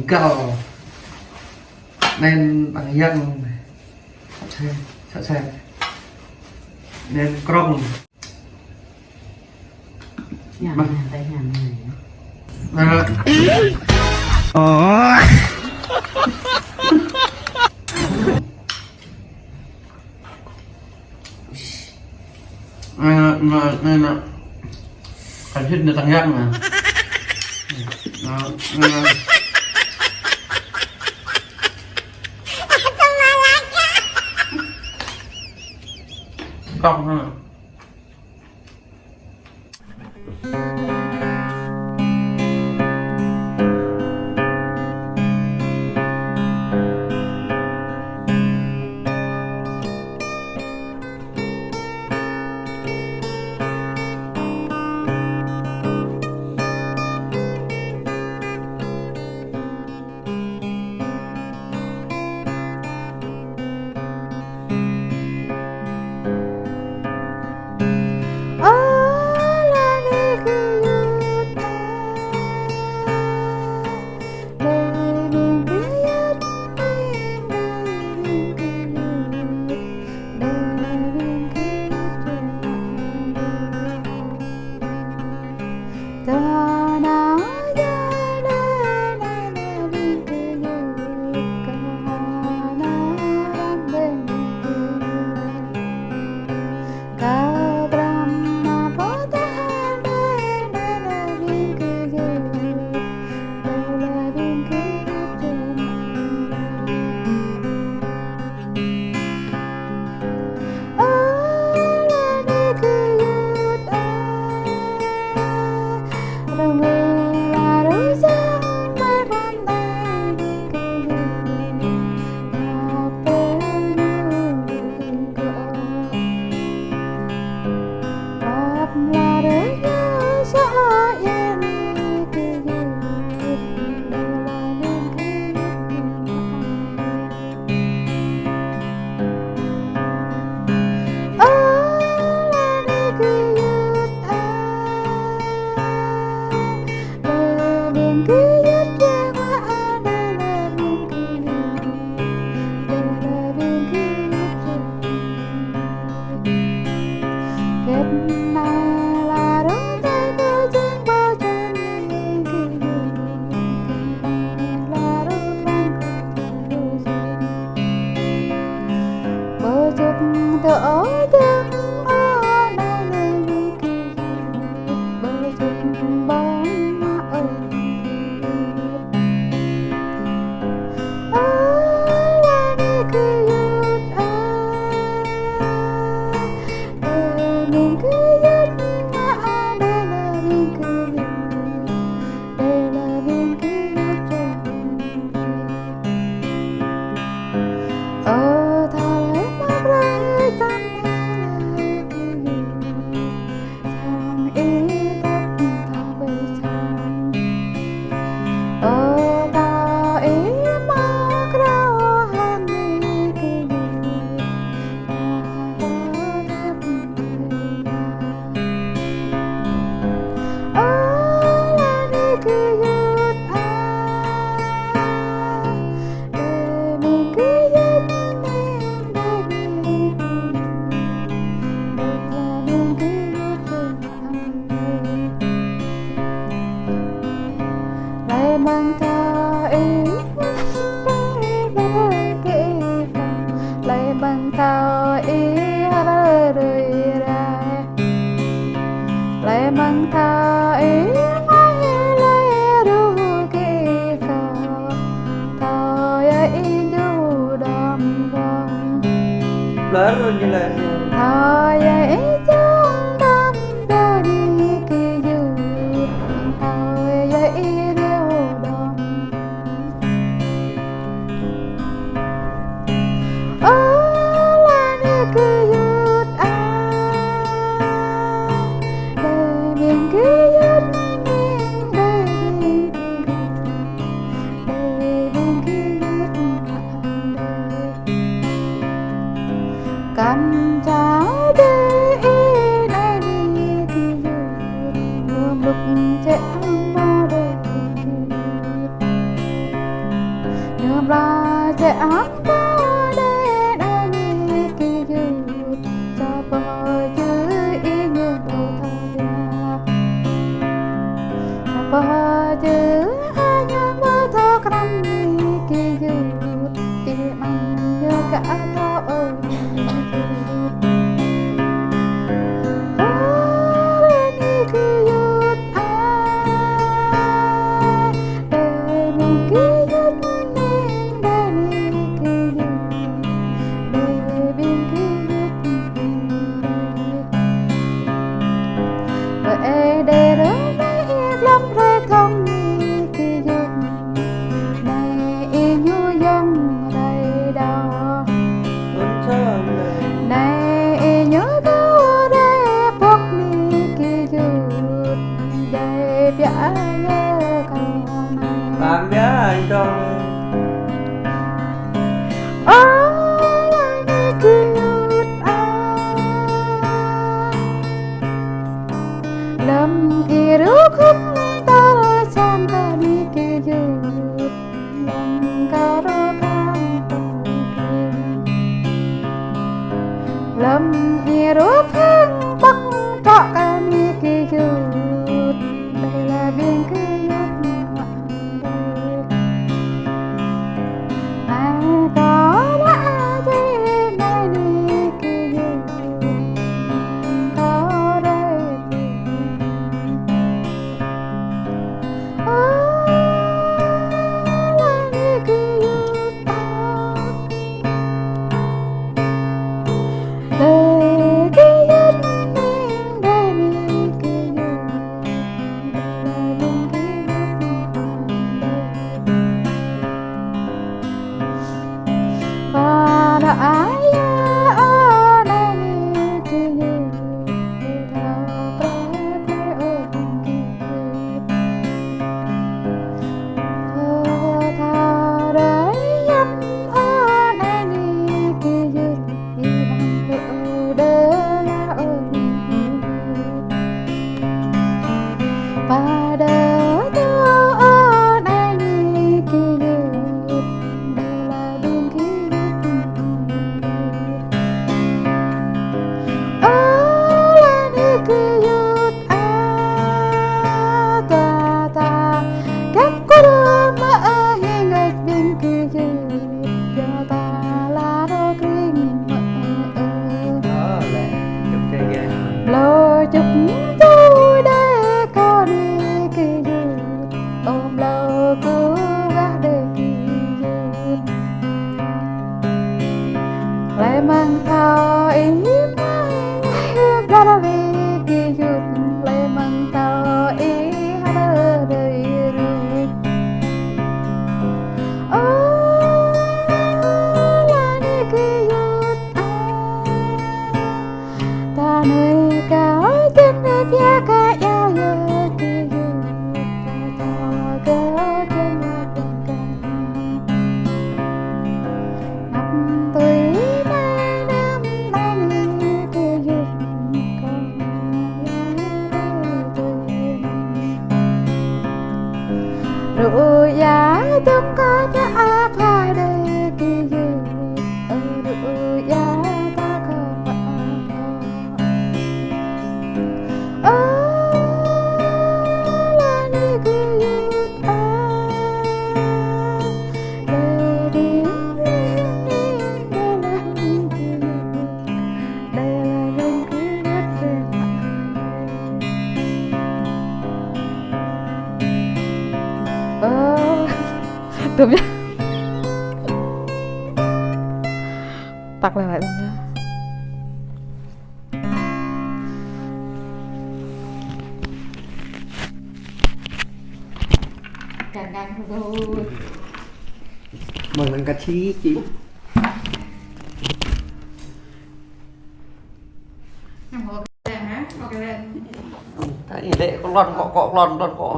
cầu nên bằng dân sẵn sàng nên krong nhà tay nhà này nên là phải thích được thằng dân mà không ha. lớn luôn như là thôi ấy chúng tâm đôi đi kỳ dư thôi ấy điều đồng là đi kỳ dư để miền kỳ dư để miền kỳ dư căn cha đây đây đi kỳ dư lúc trẻ mơ đây Làm nhớ anh cho Lâm iru khúc ta sang ta đi kia dư Lâm ca rô thang Lâm iru khúc bắc trọ ca đi kia dư Đây là biên kia dư Này có đã thế này đi kia dư Có đây chúc tôi để có đi kỳ dư ôm lâu cứ gác để kỳ dư lại mang thao ý ra ra đi kỳ dư lại mang thao ý ra đời rồi là đi kỳ dư ta nơi cao trên nơi phía cả yêu yêu kỳ dư ta có trên nơi càng ngập tuổi nay năm nay kỳ dư còn rồi giá chúng có cho áp hai đây kỳ dư rồi giá ta còn Tụm nhá. Tặc lại tụm nhá. Càng rồi. Mời lần cả chi chị. Em hộ cái hả? Hộ cái lên. Thấy để con lon cọ lon cọ.